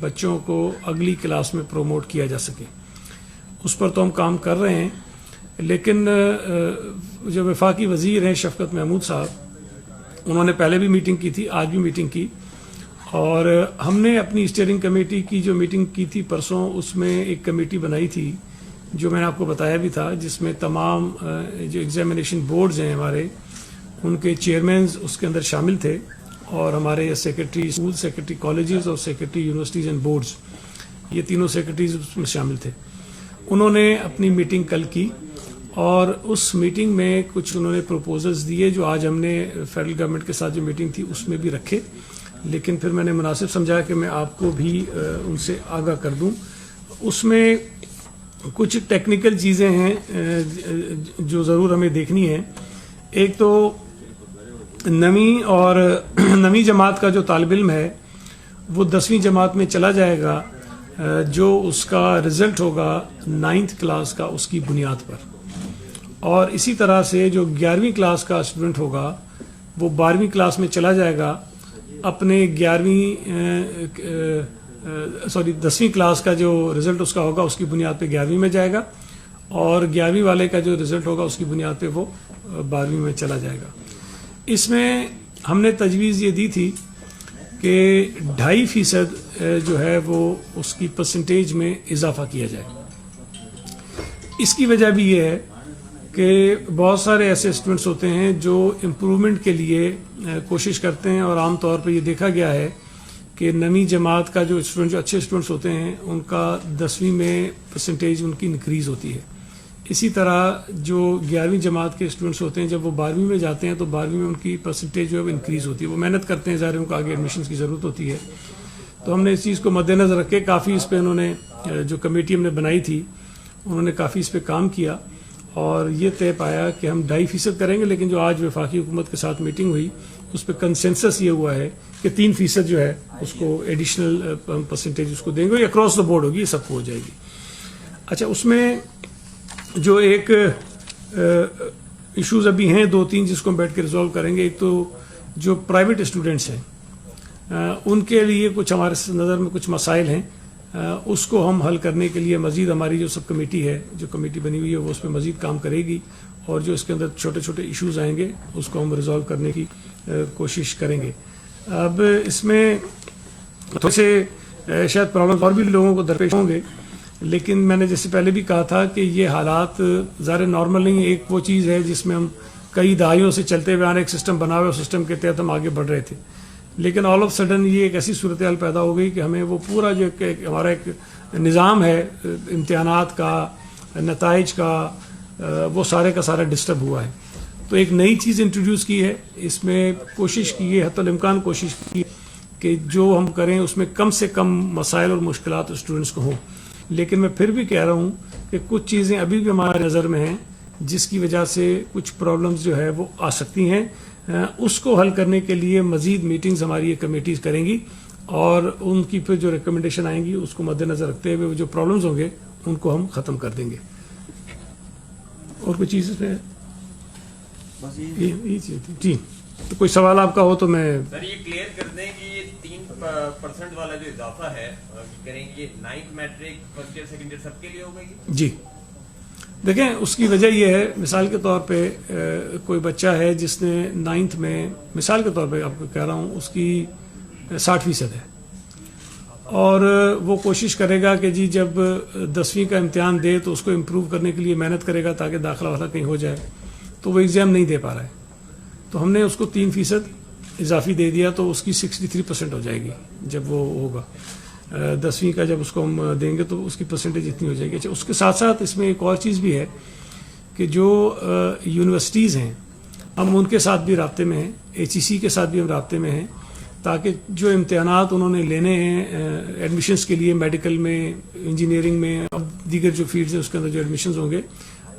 بچوں کو اگلی کلاس میں پروموٹ کیا جا سکے. اس پر تو ہم کام کر رہے ہیں، لیکن جو وفاقی وزیر ہیں شفقت محمود صاحب، انہوں نے پہلے بھی میٹنگ کی تھی، آج بھی میٹنگ کی، اور ہم نے اپنی اسٹیئرنگ کمیٹی کی جو میٹنگ کی تھی پرسوں، اس میں ایک کمیٹی بنائی تھی جو میں نے آپ کو بتایا بھی تھا، جس میں تمام جو ایگزامینیشن بورڈز ہیں ہمارے، ان کے چیئرمینز اس کے اندر شامل تھے، اور ہمارے سیکرٹری اسکول، سیکرٹری کالجز اور سیکرٹری یونیورسٹیز اینڈ بورڈز، یہ تینوں سیکرٹریز اس میں شامل تھے. انہوں نے اپنی میٹنگ کل کی، اور اس میٹنگ میں کچھ انہوں نے پروپوزلز دیے جو آج ہم نے فیڈرل گورنمنٹ کے ساتھ جو میٹنگ تھی اس میں بھی رکھے، لیکن پھر میں نے مناسب سمجھا کہ میں آپ کو بھی ان سے آگاہ کر دوں. اس میں کچھ ٹیکنیکل چیزیں ہیں جو ضرور ہمیں دیکھنی ہیں. ایک تو نویں جماعت کا جو طالب علم ہے وہ 10ویں جماعت میں چلا جائے گا، جو اس کا رزلٹ ہوگا 9th کلاس کا اس کی بنیاد پر، اور اسی طرح سے جو 11ویں کلاس کا اسٹوڈنٹ ہوگا وہ 12ویں کلاس میں چلا جائے گا اپنے 10ویں کلاس کا جو رزلٹ اس کا ہوگا اس کی بنیاد پہ 11ویں میں جائے گا، اور 11ویں والے کا جو رزلٹ ہوگا اس کی بنیاد پہ وہ 12ویں میں چلا جائے گا. اس میں ہم نے تجویز یہ دی تھی کہ 2.5% جو ہے وہ اس کی پرسنٹیج میں اضافہ کیا جائے. اس کی وجہ بھی یہ ہے کہ بہت سارے ایسے اسٹوڈنٹس ہوتے ہیں جو امپرومنٹ کے لیے کوشش کرتے ہیں، اور عام طور پہ یہ دیکھا گیا ہے کہ 9ویں جماعت کا جو اسٹوڈنٹ، جو اچھے اسٹوڈنٹس ہوتے ہیں، ان کا 10ویں میں پرسنٹیج ان کی انکریز ہوتی ہے. اسی طرح جو 11ویں جماعت کے اسٹوڈنٹس ہوتے ہیں جب وہ 12ویں میں جاتے ہیں تو 12ویں میں ان کی پرسنٹیج جو ہے وہ انکریز ہوتی ہے. وہ محنت کرتے ہیں، ظاہر ان کو آگے ایڈمیشنز کی ضرورت ہوتی ہے. تو ہم نے اس چیز کو مد نظر رکھ کے کافی اس پہ انہوں نے جو کمیٹی ہم نے بنائی تھی انہوں نے کافی اس پہ کام کیا، اور یہ طے پایا کہ ہم 2.5% کریں گے. لیکن جو آج وفاقی حکومت کے ساتھ میٹنگ ہوئی اس پہ کنسنسس یہ ہوا ہے کہ 3% جو ہے اس کو ایڈیشنل پرسنٹیج اس کو دیں گے، یہ اکراس دا بورڈ ہوگی، یہ سب کو ہو جائے گی. اچھا، اس میں جو ایک ایشوز ابھی ہیں 2-3 جس کو ہم بیٹھ کے ریزالو کریں گے. ایک تو جو پرائیویٹ اسٹوڈنٹس ہیں ان کے لیے کچھ ہمارے نظر میں کچھ مسائل ہیں، اس کو ہم حل کرنے کے لیے مزید ہماری جو سب کمیٹی ہے، جو کمیٹی بنی ہوئی ہے، وہ اس پہ مزید کام کرے گی، اور جو اس کے اندر چھوٹے چھوٹے ایشوز آئیں گے اس کو ہم ریزالو کرنے کی کوشش کریں گے. اب اس میں تھوڑے سے شاید پرابلم اور بھی لوگوں کو درپیش ہوں گے، لیکن میں نے جیسے پہلے بھی کہا تھا کہ یہ حالات ظاہر نارمل نہیں. ایک وہ چیز ہے جس میں ہم کئی دہائیوں سے چلتے ہوئے آنے ایک سسٹم بنا ہوا، سسٹم کے تحت ہم آگے بڑھ رہے تھے، لیکن آل آف سڈن یہ ایک ایسی صورتحال پیدا ہو گئی کہ ہمیں وہ پورا جو ہمارا ایک نظام ہے امتحانات کا، نتائج کا، وہ سارے کا سارا ڈسٹرب ہوا ہے. تو ایک نئی چیز انٹروڈیوس کی ہے، اس میں کوشش کی ہے، حتی الامکان کوشش کی کہ جو ہم کریں اس میں کم سے کم مسائل اور مشکلات اسٹوڈنٹس کو ہوں. لیکن میں پھر بھی کہہ رہا ہوں کہ کچھ چیزیں ابھی بھی ہمارے نظر میں ہیں جس کی وجہ سے کچھ پرابلمز جو ہے وہ آ سکتی ہیں. اس کو حل کرنے کے لیے مزید میٹنگز ہماری یہ کمیٹیز کریں گی، اور ان کی پھر جو ریکمنڈیشن آئیں گی اس کو مد نظر رکھتے ہوئے جو پرابلمز ہوں گے ان کو ہم ختم کر دیں گے. اور کوئی چیز اس میں یہ چیز تھی جی؟ تو کوئی سوال آپ کا ہو تو میں سر یہ کلیئر کر دیں کہ یہ 3% والا جو اضافہ ہے کریں گے، یہ 9th matric first year second year سب کے لیے ہوگا جی؟ دیکھیں اس کی وجہ یہ ہے، مثال کے طور پہ کوئی بچہ ہے جس نے 9th میں، مثال کے طور پہ آپ کو کہہ رہا ہوں، اس کی 60% ہے، اور وہ کوشش کرے گا کہ جی جب 10ویں کا امتحان دے تو اس کو امپروو کرنے کے لیے محنت کرے گا تاکہ داخلہ والا کہیں ہو جائے، تو وہ ایگزام نہیں دے پا رہا ہے. تو ہم نے اس کو 3% اضافی دے دیا تو اس کی 63% ہو جائے گی جب وہ ہوگا 10ویں کا. جب اس کو ہم دیں گے تو اس کی پرسنٹیج اتنی ہو جائے گی. اچھا، اس کے ساتھ ساتھ اس میں ایک اور چیز بھی ہے کہ جو یونیورسٹیز ہیں ہم ان کے ساتھ بھی رابطے میں ہیں، HEC کے ساتھ بھی ہم رابطے میں ہیں، تاکہ جو امتحانات انہوں نے لینے ہیں ایڈمیشنز کے لیے، میڈیکل میں، انجینئرنگ میں، اب دیگر جو فیلڈز ہیں اس کے اندر جو ایڈمیشنز ہوں گے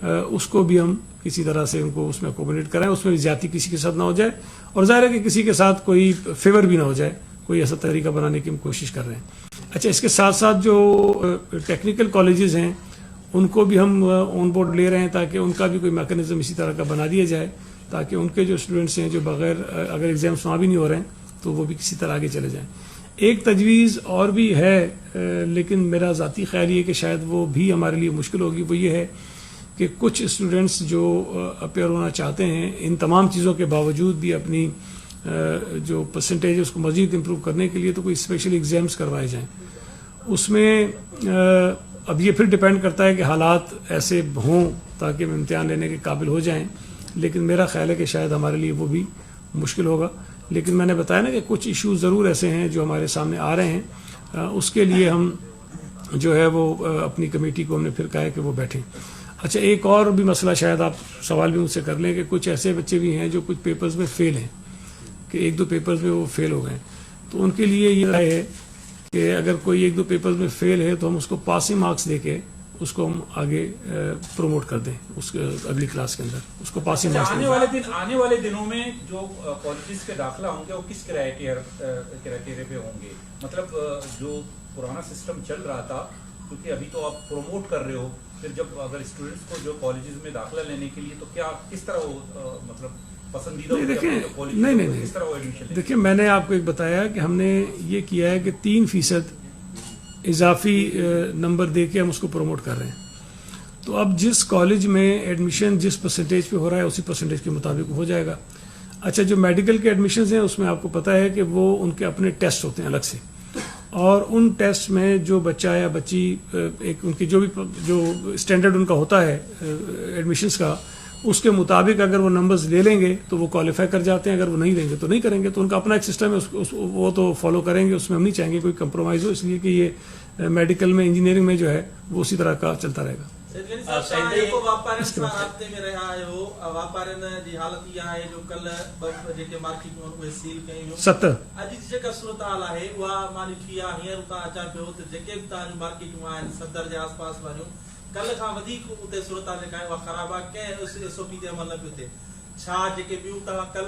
اس کو بھی ہم کسی طرح سے ان کو اس میں اکوموڈیٹ کرائیں، اس میں زیادتی کسی کے ساتھ نہ ہو جائے، اور ظاہر ہے کہ کسی کے ساتھ کوئی فیور بھی نہ ہو جائے، کوئی ایسا طریقہ بنانے کی ہم کوشش کر رہے ہیں. اچھا، اس کے ساتھ ساتھ جو ٹیکنیکل کالجز ہیں ان کو بھی ہم آن بورڈ لے رہے ہیں تاکہ ان کا بھی کوئی میکانزم اسی طرح کا بنا دیا جائے تاکہ ان کے جو اسٹوڈنٹس ہیں جو بغیر اگر ایگزامس وہاں بھی نہیں ہو رہے ہیں تو وہ بھی کسی طرح آگے چلے جائیں. ایک تجویز اور بھی ہے لیکن میرا ذاتی خیال یہ کہ شاید وہ بھی ہمارے لیے مشکل ہوگی، وہ یہ ہے کہ کچھ اسٹوڈنٹس جو اپیئر ہونا چاہتے ہیں ان تمام چیزوں کے باوجود بھی اپنی جو پرسنٹیج ہے اس کو مزید امپروو کرنے کے لیے تو کوئی اسپیشل ایگزامس کروائے جائیں. اس میں اب یہ پھر ڈپینڈ کرتا ہے کہ حالات ایسے ہوں تاکہ ہم امتحان لینے کے قابل ہو جائیں، لیکن میرا خیال ہے کہ شاید ہمارے لیے وہ بھی مشکل ہوگا. لیکن میں نے بتایا نا کہ کچھ ایشوز ضرور ایسے ہیں جو ہمارے سامنے آ رہے ہیں، اس کے لیے ہم جو ہے وہ اپنی کمیٹی کو ہم نے پھر کہا ہے کہ وہ بیٹھیں. اچھا، ایک اور بھی مسئلہ شاید آپ سوال بھی مجھ سے کر لیں کہ کچھ ایسے بچے بھی ہیں جو کچھ پیپرز میں فیل ہیں، کہ ایک دو پیپرز میں وہ فیل ہو گئے، تو ان کے لیے یہ رائے ہے کہ اگر کوئی ایک دو پیپرز میں فیل ہے تو ہم اس کو پاسنگ مارکس دے کے اس کو ہم آگے پروموٹ کر دیں اس کے اگلی کلاس کے اندر اس کو پاسنگ مارکس دیں. آنے والے دنوں میں جو کالجز کے داخلہ ہوں گے وہ کس کرائٹیریا پہ ہوں گے؟ مطلب جو پرانا سسٹم چل رہا تھا، کیونکہ ابھی تو آپ پروموٹ کر رہے ہو، پھر جب اگر اسٹوڈنٹس کو جو کالجز میں داخلہ لینے کے لیے تو کیا کس طرح وہ مطلب پسندیدہ دیکھیں میں نے آپ کو ایک بتایا کہ ہم نے یہ کیا ہے کہ 3% اضافی نمبر دے کے ہم اس کو پروموٹ کر رہے ہیں. تو اب جس کالج میں ایڈمیشن جس پرسنٹیج پہ ہو رہا ہے اسی پرسنٹیج کے مطابق ہو جائے گا. اچھا، جو میڈیکل کے ایڈمیشنز ہیں اس میں آپ کو پتہ ہے کہ وہ ان کے اپنے ٹیسٹ ہوتے ہیں الگ سے، اور ان ٹیسٹ میں جو بچہ یا بچی ایک ان کی جو اسٹینڈرڈ ان کا ہوتا ہے ایڈمیشنز کا، اس کے مطابق اگر وہ نمبرز لے لیں گے تو وہ کوالیفائی کر جاتے ہیں، اگر وہ نہیں لیں گے تو نہیں کریں گے. تو ان کا اپنا ایک سسٹم ہے، وہ تو فالو کریں گے، اس میں ہم نہیں چاہیں گے کوئی کمپرومائز ہو، اس لیے کہ یہ میڈیکل میں انجینئرنگ میں جو ہے وہ اسی طرح کا چلتا رہے گا. کل کھان ودیک اتنے صورتحال جکا خراب ہے کہ اس ایس او پی تے عمل نہ پیو ٿي. چھا جکے بیو تا کل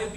IB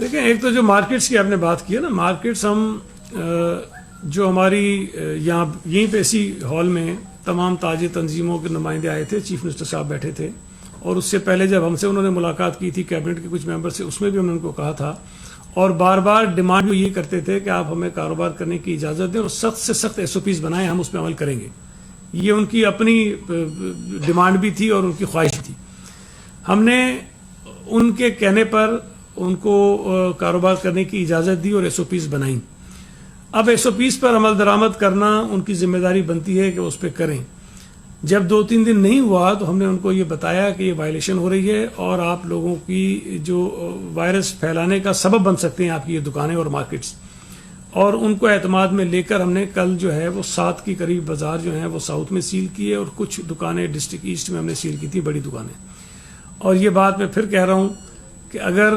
دیکھیں، ایک تو جو مارکیٹس کی آپ نے بات کی ہے نا، مارکیٹس ہم جو ہماری یہاں یہیں پہ اسی ہال میں تمام تاجر تنظیموں کے نمائندے آئے تھے، چیف منسٹر صاحب بیٹھے تھے، اور اس سے پہلے جب ہم سے انہوں نے ملاقات کی تھی کیبنٹ کے کچھ ممبر سے، اس میں بھی ہم نے ان کو کہا تھا، اور بار بار ڈیمانڈ یہ کرتے تھے کہ آپ ہمیں کاروبار کرنے کی اجازت دیں اور سخت سے سخت SOPs بنائیں، ہم اس پہ عمل کریں گے. یہ ان کی اپنی ڈیمانڈ بھی تھی اور ان کی خواہش تھی. ہم نے ان کے کہنے پر ان کو کاروبار کرنے کی اجازت دی اور SOPs بنائیں. اب SOPs پر عمل درآمد کرنا ان کی ذمہ داری بنتی ہے کہ اس پہ کریں. جب 2-3 دن نہیں ہوا تو ہم نے ان کو یہ بتایا کہ یہ وائلیشن ہو رہی ہے اور آپ لوگوں کی جو وائرس پھیلانے کا سبب بن سکتے ہیں آپ کی یہ دکانیں اور مارکیٹس، اور ان کو اعتماد میں لے کر ہم نے کل جو ہے وہ 7 کی قریب بازار جو ہیں وہ ساؤتھ میں سیل کیے اور کچھ دکانیں ڈسٹرکٹ ایسٹ میں ہم نے سیل کی تھی، بڑی دکانیں. اور یہ بات میں پھر کہہ رہا ہوں کہ اگر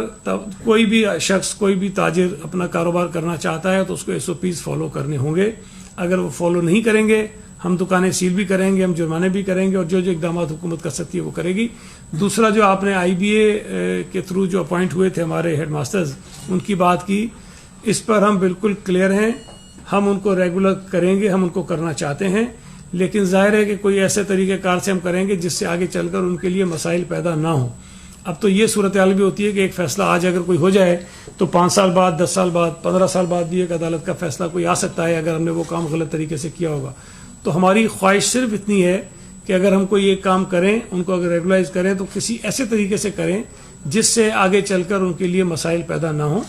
کوئی بھی شخص کوئی بھی تاجر اپنا کاروبار کرنا چاہتا ہے تو اس کو SOPs فالو کرنے ہوں گے. اگر وہ فالو نہیں کریں گے ہم دکانیں سیل بھی کریں گے، ہم جرمانے بھی کریں گے، اور جو اقدامات حکومت کر سکتی ہے وہ کرے گی. دوسرا، جو آپ نے IBA کے تھرو جو اپوائنٹ ہوئے تھے ہمارے ہیڈ ماسٹرز، ان کی بات کی، اس پر ہم بالکل کلیئر ہیں، ہم ان کو ریگولر کریں گے، ہم ان کو کرنا چاہتے ہیں، لیکن ظاہر ہے کہ کوئی ایسے طریقہ کار سے ہم کریں گے جس سے آگے چل کر ان کے لیے مسائل پیدا نہ ہوں. اب تو یہ صورتحال بھی ہوتی ہے کہ ایک فیصلہ آج اگر کوئی ہو جائے تو 5 سال بعد، 10 سال بعد، 15 سال بعد بھی ایک عدالت کا فیصلہ کوئی آ سکتا ہے اگر ہم نے وہ کام غلط طریقے سے کیا ہوگا. تو ہماری خواہش صرف اتنی ہے کہ اگر ہم کوئی ایک کام کریں، ان کو اگر ریگولائز کریں تو کسی ایسے طریقے سے کریں جس سے آگے چل کر ان کے لیے مسائل پیدا نہ ہوں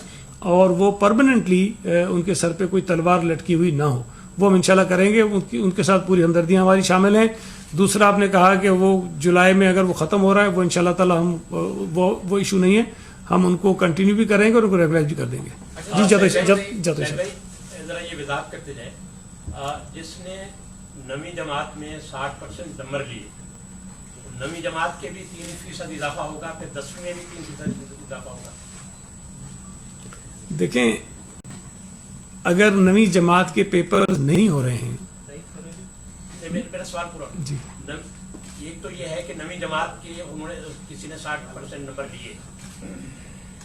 اور وہ پرماننٹلی ان کے سر پہ کوئی تلوار لٹکی ہوئی نہ ہو. وہ ہم انشاءاللہ کریں گے، ان کے ساتھ پوری ہمدردیاں ہماری شامل ہیں. دوسرا، آپ نے کہا کہ وہ جولائی میں اگر وہ ختم ہو رہا ہے، وہ انشاءاللہ تعالی ہم وہ ایشو نہیں ہے، ہم ان کو کنٹینیو بھی کریں گے اور ان کو ریگولائز بھی کر دیں گے. جی ذرا یہ وضاحت کرتے جائیں، جس نے 9ویں جماعت میں 60% نمبر لیے، 9ویں جماعت کے بھی 3% اضافہ ہوگا، پھر 10ویں میں بھی 3% اضافہ ہوگا. دیکھیں، اگر 9ویں جماعت کے پیپر نہیں ہو رہے ہیں، میرا سوال پورا جی، ایک تو یہ ہے کہ 9ویں جماعت کے انہوں نے کسی نے 60% نمبر لیے،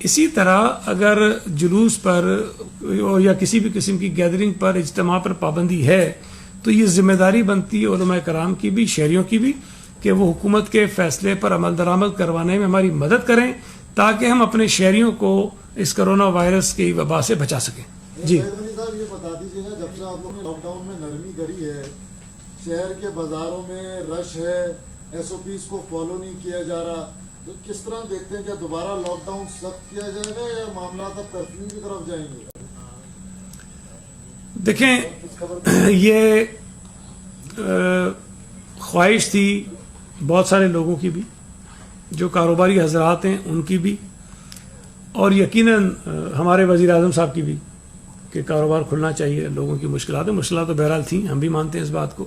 اسی طرح اگر جلوس پر یا کسی بھی قسم کی گیدرنگ پر اجتماع پر پابندی ہے تو یہ ذمہ داری بنتی ہے علماء کرام کی بھی شہریوں کی بھی کہ وہ حکومت کے فیصلے پر عمل درآمد کروانے میں ہماری مدد کریں تاکہ ہم اپنے شہریوں کو اس کرونا وائرس کی وبا سے بچا سکیں. جی صاحب یہ بتا دیجیے گا جب سے آپ لوگوں نے لاک ڈاؤن میں نرمی کری ہے شہر کے بازاروں میں رش ہے ایس او پیز کو فالو نہیں کیا جا رہا تو کس طرح دیکھتے ہیں کہ دوبارہ لاک ڈاؤن سخت کیا جائے گا یا معاملات اب کرفیو کی طرف جائیں گے؟ دیکھیں یہ خواہش تھی بہت سارے لوگوں کی بھی جو کاروباری حضرات ہیں ان کی بھی اور یقیناً ہمارے وزیر اعظم صاحب کی بھی کہ کاروبار کھلنا چاہیے. لوگوں کی مشکلات تو بہرحال تھیں ہم بھی مانتے ہیں اس بات کو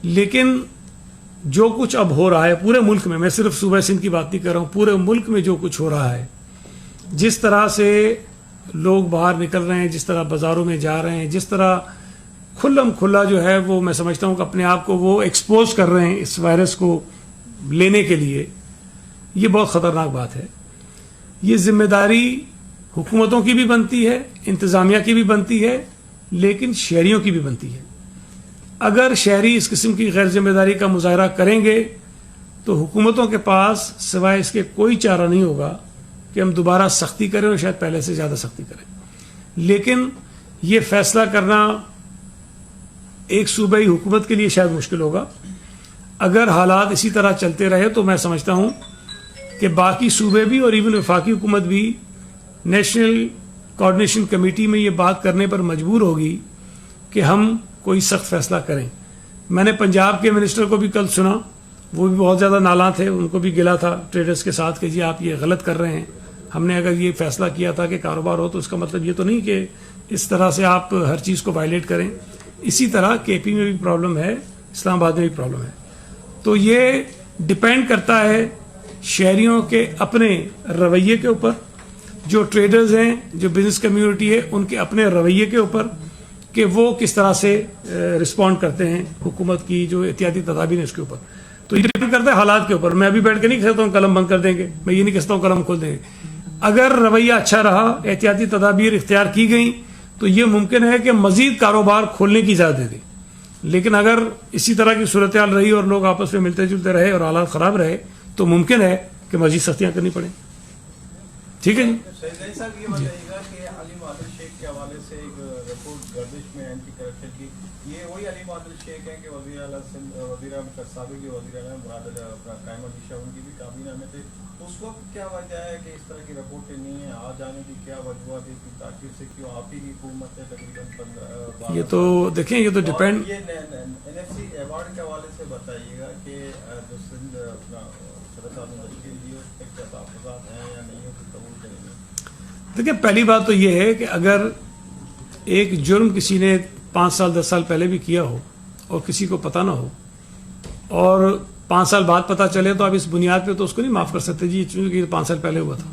لیکن جو کچھ اب ہو رہا ہے پورے ملک میں صرف صوبہ سندھ کی بات نہیں کر رہا ہوں پورے ملک میں جو کچھ ہو رہا ہے جس طرح سے لوگ باہر نکل رہے ہیں جس طرح بازاروں میں جا رہے ہیں جس طرح کھلم کھلا جو ہے وہ میں سمجھتا ہوں کہ اپنے آپ کو وہ ایکسپوز کر رہے ہیں اس وائرس کو لینے کے لیے یہ بہت خطرناک بات ہے. یہ ذمہ داری حکومتوں کی بھی بنتی ہے انتظامیہ کی بھی بنتی ہے لیکن شہریوں کی بھی بنتی ہے. اگر شہری اس قسم کی غیر ذمہ داری کا مظاہرہ کریں گے تو حکومتوں کے پاس سوائے اس کے کوئی چارہ نہیں ہوگا کہ ہم دوبارہ سختی کریں اور شاید پہلے سے زیادہ سختی کریں. لیکن یہ فیصلہ کرنا ایک صوبائی حکومت کے لیے شاید مشکل ہوگا. اگر حالات اسی طرح چلتے رہے تو میں سمجھتا ہوں کہ باقی صوبے بھی اور ایون وفاقی حکومت بھی نیشنل کوآرڈینیشن کمیٹی میں یہ بات کرنے پر مجبور ہوگی کہ ہم کوئی سخت فیصلہ کریں. میں نے پنجاب کے منسٹر کو بھی کل سنا وہ بھی بہت زیادہ نالاں تھے ان کو بھی گلا تھا ٹریڈرز کے ساتھ کہ جی آپ یہ غلط کر رہے ہیں ہم نے اگر یہ فیصلہ کیا تھا کہ کاروبار ہو تو اس کا مطلب یہ تو نہیں کہ اس طرح سے آپ ہر چیز کو وائلیٹ کریں. اسی طرح کے پی میں بھی پرابلم ہے اسلام آباد میں بھی پرابلم ہے. تو یہ ڈپینڈ کرتا ہے شہریوں کے اپنے رویے کے اوپر جو ٹریڈرز ہیں جو بزنس کمیونٹی ہے ان کے اپنے رویے کے اوپر کہ وہ کس طرح سے رسپونڈ کرتے ہیں حکومت کی جو احتیاطی تدابیر ہیں اس کے اوپر. تو یہ ڈپینڈ کرتا ہے حالات کے اوپر. میں ابھی بیٹھ کے نہیں کہتا ہوں قلم بند کر دیں گے میں یہ نہیں کہتا ہوں قلم کھول دیں گے. اگر رویہ اچھا رہا احتیاطی تدابیر اختیار کی گئیں تو یہ ممکن ہے کہ مزید کاروبار کھولنے کی اجازت دے دیں. لیکن اگر اسی طرح کی صورتحال رہی اور لوگ آپس میں ملتے جلتے رہے اور حالات خراب رہے تو ممکن ہے کہ مزید سختیاں کرنی پڑیں. ٹھیک ہے جی. صاحب یہ بتائیے گا کہ علیم عادل شیخ کے حوالے سے ایک رپورٹ گردش میں اینٹی کرپشن کی یہ وہی علیم عادل شیخ ہیں کہ وزیر اعلیٰ سابق وزیر اعلیٰ مراد قائم علی شاہ ان کی بھی کابینہ میں تھے. اس وقت کیا وجہ ہے کہ اس طرح کی رپورٹیں نہیں ہیں آ جانے کی کیا وجوہات ہے کی تاخیر سے کیوں آپ ہی کی حکومت ہے تقریباً 15 یہ تو دیکھیں یہ تو ڈپینڈ یہ NFC ایوارڈ کے حوالے سے بتائیے گا کہ جو سندھ صدر صاحب نے تشکیل دی اس پہ کیا تحفظات ہیں یا نہیں ہو قبول کریں گے. دیکھیں پہلی بات تو یہ ہے کہ اگر ایک جرم کسی نے 5 سال 10 سال پہلے بھی کیا ہو اور کسی کو پتہ نہ ہو اور 5 سال بعد پتہ چلے تو آپ اس بنیاد پہ تو اس کو نہیں معاف کر سکتے جی چونکہ 5 سال پہلے ہوا تھا.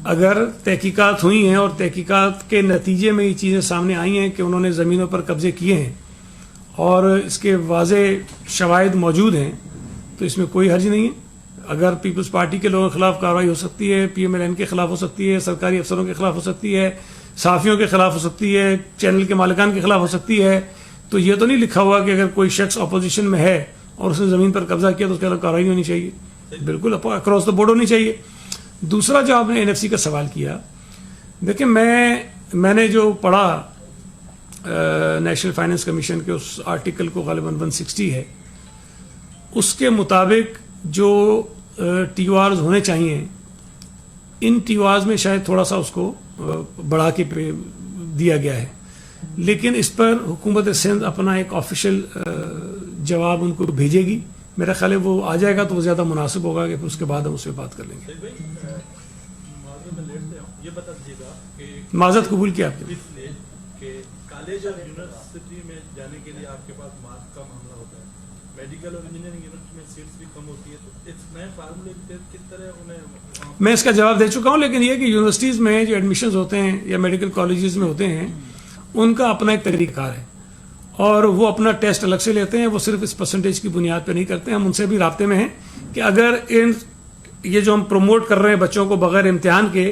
اگر تحقیقات ہوئی ہیں اور تحقیقات کے نتیجے میں یہ چیزیں سامنے آئی ہیں کہ انہوں نے زمینوں پر قبضے کیے ہیں اور اس کے واضح شواہد موجود ہیں تو اس میں کوئی حرج نہیں ہے. اگر پیپلز پارٹی کے لوگوں کے خلاف کارروائی ہو سکتی ہے PMLN کے خلاف ہو سکتی ہے سرکاری افسروں کے خلاف ہو سکتی ہے صحافیوں کے خلاف ہو سکتی ہے چینل کے مالکان کے خلاف ہو سکتی ہے. تو یہ تو نہیں لکھا ہوا کہ اگر کوئی شخص اپوزیشن میں ہے اور اس نے زمین پر قبضہ کیا تو اس کے خلاف کارروائی ہونی چاہیے. بالکل اکراس دا بورڈ ہونی چاہیے. دوسرا جو آپ نے NFC کا سوال کیا دیکھیں میں نے جو پڑھا نیشنل فائنانس کمیشن کے اس آرٹیکل کو غالباً 160 ہے اس کے مطابق جو TORs ہونے چاہیے ان TORs میں شاید تھوڑا سا اس کو بڑھا کے دیا گیا ہے لیکن اس پر حکومت سندھ اپنا ایک آفیشیل جواب ان کو بھیجے گی. میرا خیال ہے وہ آ جائے گا تو وہ زیادہ مناسب ہوگا کہ پھر اس کے بعد ہم اس پہ بات کر لیں گے. یہ بتا دیجیے گا کہ معذرت قبول کیا آپ نے کہ کالج اور یونیورسٹی میں جانے کے لیے آپ کے پاس مارکس کا معاملہ ہوتا ہے میڈیکل اور انجینئرنگ یونٹ میں سیٹس بھی کم ہوتی ہے تو اس نئے فارمولے کے تحت کس طرح انہیں میں اس کا جواب دے چکا ہوں لیکن یہ کہ یونیورسٹیز میں جو ایڈمیشنز ہوتے ہیں یا میڈیکل کالجز میں ہوتے ہیں ان کا اپنا ایک طریقہ کار ہے اور وہ اپنا ٹیسٹ الگ سے لیتے ہیں. وہ صرف اس پرسنٹیج کی بنیاد پہ نہیں کرتے. ہم ان سے بھی رابطے میں ہیں کہ اگر ان یہ جو ہم پروموٹ کر رہے ہیں بچوں کو بغیر امتحان کے،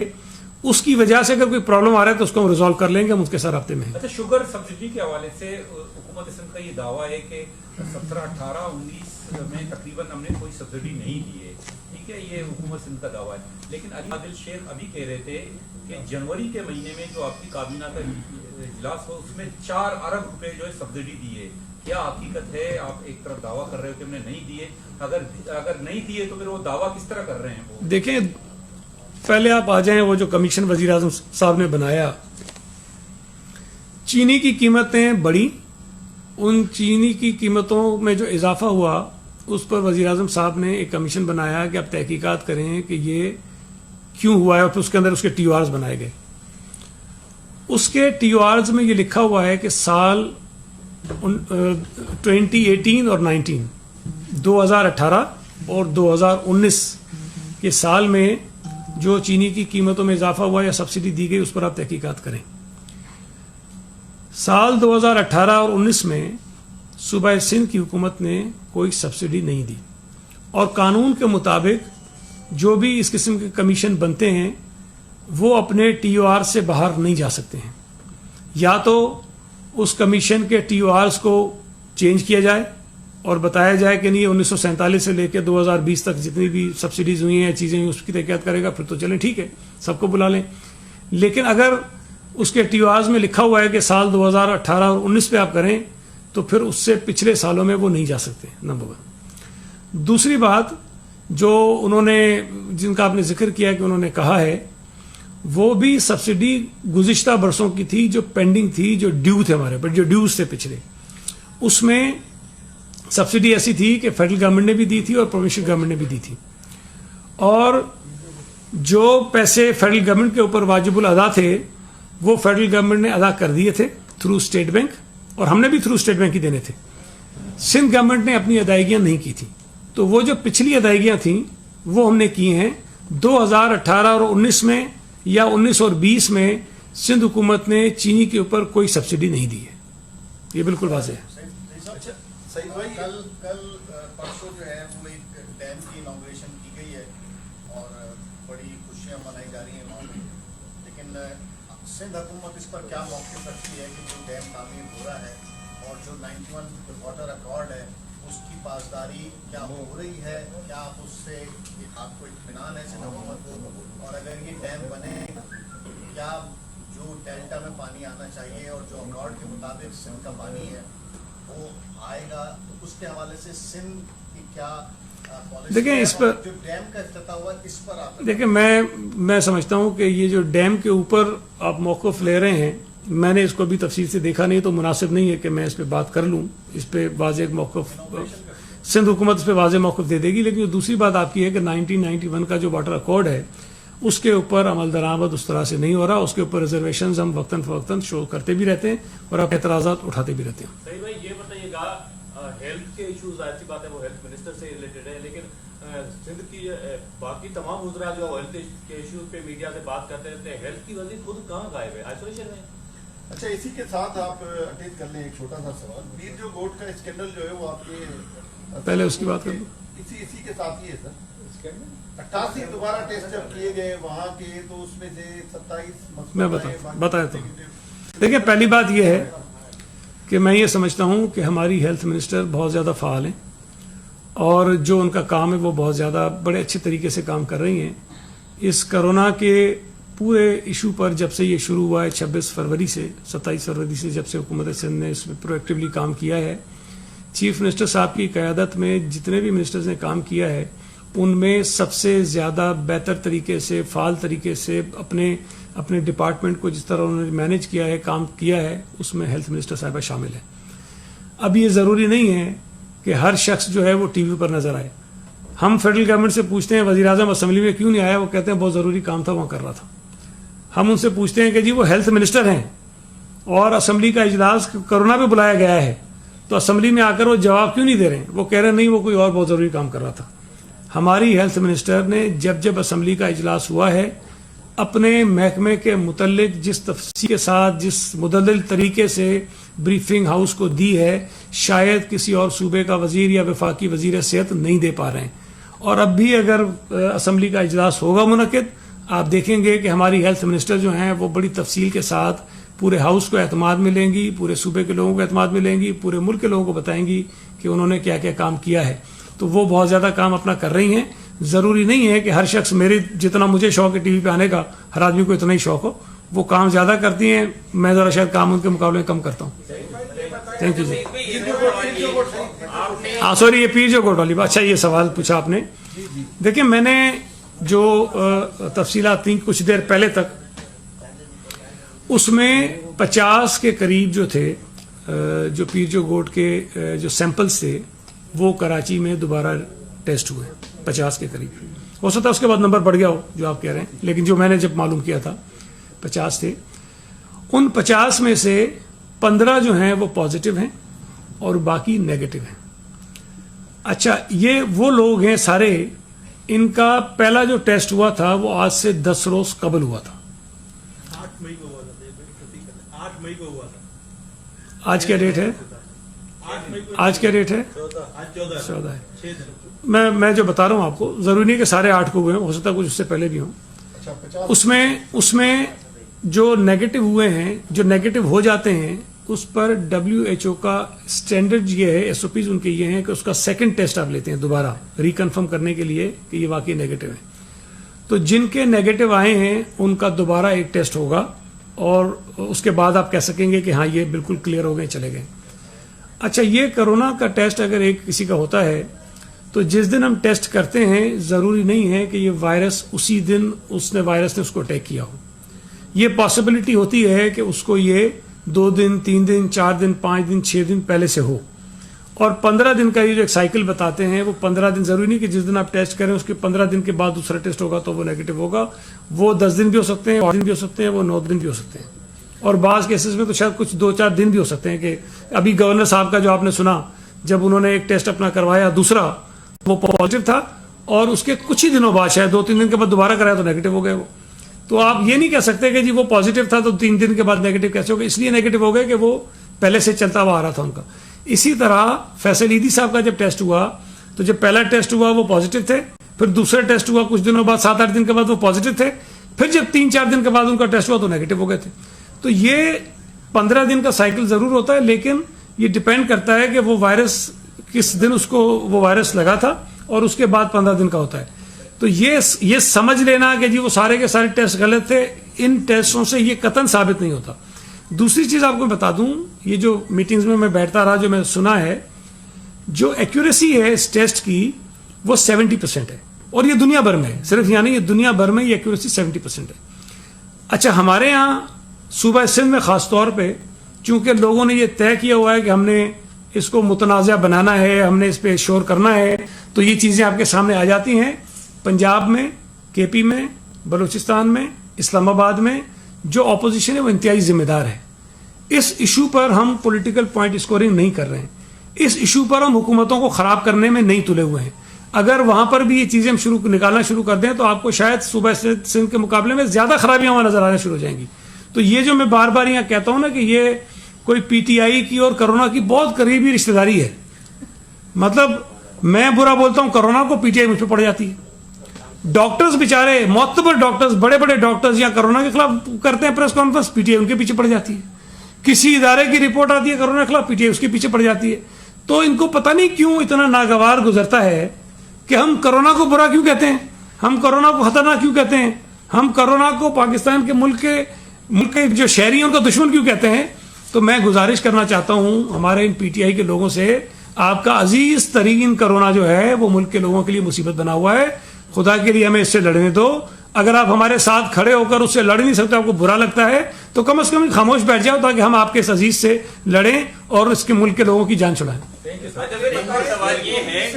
اس کی وجہ سے اگر کوئی پرابلم آ رہا ہے تو اس کو ہم ریزالو کر لیں گے، ہم اس کے ساتھ رابطے میں ہیں۔ اچھا، شوگر سبسڈی کے حوالے سے حکومت سندھ کا یہ دعویٰ ہے کہ 17، 18، 19 میں تقریباً ہم نے کوئی سبسڈی نہیں دی ہے، ٹھیک ہے، یہ حکومت سندھ کا دعویٰ ہے، لیکن علی عادل شیخ ابھی کہہ رہے تھے کہ جنوری کے مہینے میں جو آپ کی کابینہ کا اجلاس ہو اس میں 4 ارب روپے جو ہے سبسڈی دی ہے، کیا حقیقت ہے؟ آپ ایک طرف دعویٰ کر رہے ہو کہ ہم نے نہیں دیے، اگر نہیں دیے تو پھر وہ دعویٰ کس طرح کر رہے ہیں وہ؟ دیکھیں، پہلے آپ آ جائیں وہ جو کمیشن وزیر اعظم صاحب نے بنایا، چینی کی قیمتیں بڑھی، ان چینی کی قیمتوں میں جو اضافہ ہوا اس پر وزیر اعظم صاحب نے ایک کمیشن بنایا کہ آپ تحقیقات کریں کہ یہ کیوں ہوا ہے، اور پھر اس کے اندر اس کے ٹی او آرز بنائے گئے۔ اس کے ٹی او آرز میں یہ لکھا ہوا ہے کہ سال 2018 اور 19، 2018 اور 2019 کے سال میں جو چینی کی قیمتوں میں اضافہ ہوا یا سبسڈی دی گئی اس پر آپ تحقیقات کریں۔ سال 2018 اور 19 میں صوبہ سندھ کی حکومت نے کوئی سبسڈی نہیں دی، اور قانون کے مطابق جو بھی اس قسم کے کمیشن بنتے ہیں وہ اپنے ٹی او آر سے باہر نہیں جا سکتے ہیں، یا تو اس کمیشن کے ٹی او آرز کو چینج کیا جائے اور بتایا جائے کہ نہیں 1947 سے لے کے 2020 تک جتنی بھی سبسڈیز ہوئی ہیں چیزیں ہوئی اس کی تحقیقات کرے گا، پھر تو چلیں ٹھیک ہے سب کو بلا لیں۔ لیکن اگر اس کے ٹی او آرز میں لکھا ہوا ہے کہ سال 2018 اور 19 پہ آپ کریں تو پھر اس سے پچھلے سالوں میں وہ نہیں جا سکتے، نمبر 1۔ دوسری بات جو انہوں نے، جن کا آپ نے ذکر کیا کہ انہوں نے کہا ہے، وہ بھی سبسڈی گزشتہ برسوں کی تھی جو پینڈنگ تھی، جو ڈیو تھے ہمارے پر، جو ڈیوز تھے پچھلے، اس میں سبسڈی ایسی تھی کہ فیڈرل گورنمنٹ نے بھی دی تھی اور پروونشل گورنمنٹ نے بھی دی تھی، اور جو پیسے فیڈرل گورنمنٹ کے اوپر واجب الادا تھے وہ فیڈرل گورنمنٹ نے ادا کر دیے تھے تھرو اسٹیٹ بینک، اور ہم نے بھی تھرو اسٹیٹ بینک ہی دینے تھے۔ سندھ گورنمنٹ نے اپنی ادائیگیاں نہیں کی تھیں، تو وہ جو پچھلی ادائیگیاں تھیں وہ ہم نے کی ہیں۔ 2018 اور 19 میں یا 19 اور 20 میں سندھ حکومت نے چینی کے اوپر کوئی سبسڈی نہیں دی ہے، یہ بالکل واضح ہے۔ کل پرسوں جو ہے وہ ایک ڈیم کی انوگریشن کی گئی ہے اور بڑی خوشیاں منائی جا رہی ہیں وہاں پہ، لیکن سندھ حکومت اس پر کیا موقف رکھتی ہے کہ جو ڈیم تعمیر ہو رہا ہے اور جو 91 واٹر ایکارڈ ہے اس کی پاسداری کیا ہو رہی ہے؟ کیا آپ اس سے آپ کو اطمینان ہے سندھ حکومت کو؟ اور اگر یہ ڈیم بنے کیا جو ڈیلٹا میں پانی آنا چاہیے اور جو ایکارڈ کے مطابق سندھ کا پانی ہے وہ آئے گا، اس کے حوالے سے سندھ کی کیا دیکھیں اس پر، جو ڈیم کا افتتاح ہوا اس پر آپ دیکھیں میں سمجھتا ہوں کہ یہ جو ڈیم کے اوپر آپ موقف لے رہے ہیں، میں نے اس کو بھی تفصیل سے دیکھا نہیں تو مناسب نہیں ہے کہ میں اس پہ بات کر لوں، اس پہ واضح موقف سندھ حکومت اس پہ واضح موقف دے دے گی۔ لیکن جو دوسری بات آپ کی ہے کہ 1991 کا جو واٹر ایکارڈ ہے اس کے اوپر عمل درآمد اس طرح سے نہیں ہو رہا، اس کے اوپر ریزرویشنز ہم وقتاً فوقتاً شو کرتے بھی رہتے ہیں اور آپ اعتراضات اٹھاتے بھی رہتے ہیں۔ صحیح بھائی، یہ بتائیے گا ہیلتھ کے ایشوز، ظاہر سی بات ہے وہ ہیلتھ منسٹر سے ریلیٹڈ ہے، لیکن سندھ کی باقی تمام وزراء جو ہیلتھ کے ایشوز پہ میڈیا سے بات کرتے رہتے ہیں، ہیلتھ کی وزیر خود کہاں غائب ہے؟ آئسولیشن میں۔ اچھا، اسی کے ساتھ آپ اٹیچ کر لیں ایک چھوٹا سا سوال، ویر جو گوٹ کا اسکینڈل جو ہے وہ آپ کے پہلے اس کی بات کر لوں۔ اسی کے ساتھ ہی ہے سر، 88 دوبارہ ٹیسٹ جب کیے گئے وہاں کے تو اس میں سے 27 میں بتاتا ہوں۔ دیکھیں پہلی بات یہ ہے کہ میں یہ سمجھتا ہوں کہ ہماری ہیلتھ منسٹر بہت زیادہ فعال ہیں اور جو ان کا کام ہے وہ بہت زیادہ بڑے اچھے طریقے سے کام کر رہی ہیں۔ اس کرونا کے پورے ایشو پر جب سے یہ شروع ہوا ہے 26 فروری سے 27 فروری سے، جب سے حکومت سندھ نے اس میں پرو ایکٹیولی کام کیا ہے، چیف منسٹر صاحب کی قیادت میں جتنے بھی منسٹرز نے کام کیا ہے ان میں سب سے زیادہ بہتر طریقے سے، فعال طریقے سے اپنے ڈپارٹمنٹ کو جس طرح انہوں نے مینیج کیا ہے، کام کیا ہے، اس میں ہیلتھ منسٹر صاحبہ شامل ہے۔ اب یہ ضروری نہیں ہے کہ ہر شخص جو ہے وہ ٹی وی پر نظر آئے۔ ہم فیڈرل گورنمنٹ سے پوچھتے ہیں وزیر اعظم اسمبلی میں کیوں نہیں آیا، وہ کہتے ہیں بہت ضروری کام تھا وہاں کر رہا تھا۔ ہم ان سے پوچھتے ہیں کہ جی وہ ہیلتھ منسٹر ہیں اور اسمبلی کا اجلاس کرونا پہ بلایا گیا ہے تو اسمبلی میں آ کر وہ جواب کیوں نہیں دے رہے ہیں؟ وہ کہہ رہے ہیں نہیں وہ کوئی اور بہت ضروری کام کر رہا تھا۔ ہماری ہیلتھ منسٹر نے جب اسمبلی کا اجلاس ہوا ہے اپنے محکمے کے متعلق جس تفصیل کے ساتھ، جس مدلل طریقے سے بریفنگ ہاؤس کو دی ہے، شاید کسی اور صوبے کا وزیر یا وفاقی وزیر صحت نہیں دے پا رہے ہیں، اور اب بھی اگر اسمبلی کا اجلاس ہوگا منعقد, آپ دیکھیں گے کہ ہماری ہیلتھ منسٹر جو ہیں وہ بڑی تفصیل کے ساتھ پورے ہاؤس کو اعتماد ملیں گی, پورے صوبے کے لوگوں کو اعتماد ملیں گی, پورے ملک کے لوگوں کو بتائیں گی کہ انہوں نے کیا کیا کام کیا ہے. تو وہ بہت زیادہ کام اپنا کر رہی ہیں. ضروری نہیں ہے کہ ہر شخص میرے جتنا مجھے شوق ہے ٹی وی پہ آنے کا, ہر آدمی کو اتنا ہی شوق ہو. وہ کام زیادہ کرتی ہیں, میں ذرا شاید کام ان کے مقابلے میں کم کرتا ہوں. Thank you G. سوری, یہ پیر جو کوٹ والی بات. اچھا, یہ سوال پوچھا آپ نے. دیکھیں, میں نے جو تفصیلات تھیں کچھ دیر پہلے تک, اس میں 50 کے قریب جو تھے جو پیر جو گوٹ کے جو سیمپلز تھے وہ کراچی میں دوبارہ ٹیسٹ ہوئے 50 کے قریب. ہو سکتا ہے اس کے بعد نمبر بڑھ گیا ہو جو آپ کہہ رہے ہیں, لیکن جو میں نے جب معلوم کیا تھا 50 تھے. ان 50 میں سے 15 جو ہیں وہ پازیٹیو ہیں اور باقی نیگیٹو ہیں. اچھا, یہ وہ لوگ ہیں سارے, ان کا پہلا جو ٹیسٹ ہوا تھا وہ آج سے 10 روز قبل ہوا تھا. 8 مئی کو ہوا تھا. 8 مئی کو ہوا تھا. آج کیا ڈیٹ ہے؟ آج کیا ڈیٹ ہے؟ 14 ہے. میں جو بتا رہا ہوں آپ کو, ضروری نہیں کہ سارے 8 کو ہوئے ہیں, ہو سکتا کچھ اس سے پہلے بھی ہوں. اس میں جو نیگیٹو ہوئے ہیں, جو نیگیٹو ہو جاتے ہیں, اس پر WHO کا سٹینڈرڈ یہ ہے, SOPs ان کے یہ ہیں کہ اس کا سیکنڈ ٹیسٹ آپ لیتے ہیں دوبارہ ریکنفرم کرنے کے لیے کہ یہ واقعی نیگیٹو ہے. تو جن کے نیگیٹو آئے ہیں ان کا دوبارہ ایک ٹیسٹ ہوگا اور اس کے بعد آپ کہہ سکیں گے کہ ہاں یہ بالکل کلیئر ہو گئے, چلے گئے. اچھا, یہ کرونا کا ٹیسٹ اگر ایک کسی کا ہوتا ہے تو جس دن ہم ٹیسٹ کرتے ہیں ضروری نہیں ہے کہ یہ وائرس اسی دن وائرس نے اس کو اٹیک کیا ہو. یہ پاسبلٹی ہوتی ہے کہ اس کو یہ 2 دن 3 دن 4 دن 5 دن 6 دن پہلے سے ہو. اور 15 دن کا یہ جو ایک سائیکل بتاتے ہیں وہ 15 دن, ضروری نہیں کہ جس دن آپ ٹیسٹ کریں اس کے 15 دن کے بعد دوسرا ٹیسٹ ہوگا تو وہ نیگیٹو ہوگا. وہ 10 دن بھی ہو سکتے ہیں, 8 دن بھی ہو سکتے ہیں, وہ 9 دن بھی ہو سکتے ہیں, اور بعض کیسز میں تو شاید کچھ 2-4 دن بھی ہو سکتے ہیں. کہ ابھی گورنر صاحب کا جو آپ نے سنا, جب انہوں نے ایک ٹیسٹ اپنا کروایا دوسرا وہ پازیٹیو تھا اور اس کے کچھ ہی دنوں بعد شاید 2-3 دن کے بعد دوبارہ کرایا تو نیگیٹو ہو گئے وہ. تو آپ یہ نہیں کہہ سکتے کہ جی وہ پازیٹیو تھا تو 3 دن کے بعد نیگیٹو کیسے ہو گئے. اس لیے نیگیٹو ہو گئے کہ وہ پہلے سے چلتا ہوا آ رہا تھا ان کا. اسی طرح فیصل عیدی صاحب کا جب ٹیسٹ ہوا تو جب پہلا ٹیسٹ ہوا وہ پازیٹیو تھے, پھر دوسرا ٹیسٹ ہوا کچھ دنوں بعد 7-8 دن کے بعد وہ پازیٹیو تھے, پھر جب 3-4 دن کے بعد ان کا ٹیسٹ ہوا تو نیگیٹو ہو گئے تھے. تو یہ 15 دن کا سائیکل ضرور ہوتا ہے, لیکن یہ ڈپینڈ کرتا ہے کہ وہ وائرس کس دن اس کو وہ وائرس لگا تھا اور اس کے بعد 15 دن کا ہوتا ہے. تو یہ سمجھ لینا کہ جی وہ سارے کے سارے ٹیسٹ غلط تھے, ان ٹیسٹوں سے یہ قطعاً ثابت نہیں ہوتا. دوسری چیز آپ کو بتا دوں, یہ جو میٹنگز میں بیٹھتا رہا جو میں نے سنا ہے, جو ایکوریسی ہے اس ٹیسٹ کی وہ 70% ہے, اور یہ دنیا بھر میں ہے, صرف یہاں نہیں, یہ دنیا بھر میں یہ ایکوریسی 70% ہے. اچھا, ہمارے یہاں صوبہ سندھ میں خاص طور پہ چونکہ لوگوں نے یہ طے کیا ہوا ہے کہ ہم نے اس کو متنازع بنانا ہے, ہم نے اس پہ شور کرنا ہے, تو یہ چیزیں آپ کے سامنے آ جاتی ہیں. پنجاب میں, KP میں, بلوچستان میں, اسلام آباد میں جو اپوزیشن ہے وہ انتہائی ذمہ دار ہے. اس ایشو پر ہم پولیٹیکل پوائنٹ اسکورنگ نہیں کر رہے ہیں, اس ایشو پر ہم حکومتوں کو خراب کرنے میں نہیں تلے ہوئے ہیں. اگر وہاں پر بھی یہ چیزیں ہم نکالنا شروع کر دیں تو آپ کو شاید صوبہ سندھ کے مقابلے میں زیادہ خرابیاں وہاں نظر آنا شروع ہو جائیں گی. تو یہ جو میں بار بار یہاں کہتا ہوں نا کہ یہ کوئی PTI کی اور کرونا کی بہت قریبی رشتہ داری ہے. مطلب میں برا بولتا ہوں کرونا کو, PTI مجھ پہ پڑ جاتی ہے. ڈاکٹرز بیچارے, معتبر ڈاکٹرز, بڑے بڑے ڈاکٹرز یا کرونا کے خلاف کرتے ہیں پریس کانفرنس, PTI ان کے پیچھے پڑ جاتی ہے. کسی ادارے کی رپورٹ آتی ہے کرونا کے خلاف, PTI اس کے پیچھے پڑ جاتی ہے. تو ان کو پتہ نہیں کیوں اتنا ناگوار گزرتا ہے کہ ہم کرونا کو برا کیوں کہتے ہیں, ہم کرونا کو خطرناک کیوں کہتے ہیں, ہم کرونا کو پاکستان کے ملک کے جو شہری ہیں ان کا دشمن کیوں کہتے ہیں. تو میں گزارش کرنا چاہتا ہوں ہمارے ان PTI کے لوگوں سے, آپ کا عزیز ترین کرونا جو ہے وہ ملک کے لوگوں کے لیے مصیبت بنا ہوا ہے. خدا کے لیے ہمیں اس سے لڑنے دو. اگر آپ ہمارے ساتھ کھڑے ہو کر اس سے لڑ نہیں سکتے, آپ کو برا لگتا ہے, تو کم از کم خاموش بیٹھ جاؤ تاکہ ہم آپ کے اس عزیز سے لڑیں اور اس کے ملک کے لوگوں کی جان چھڑائیں. سوال یہ ہے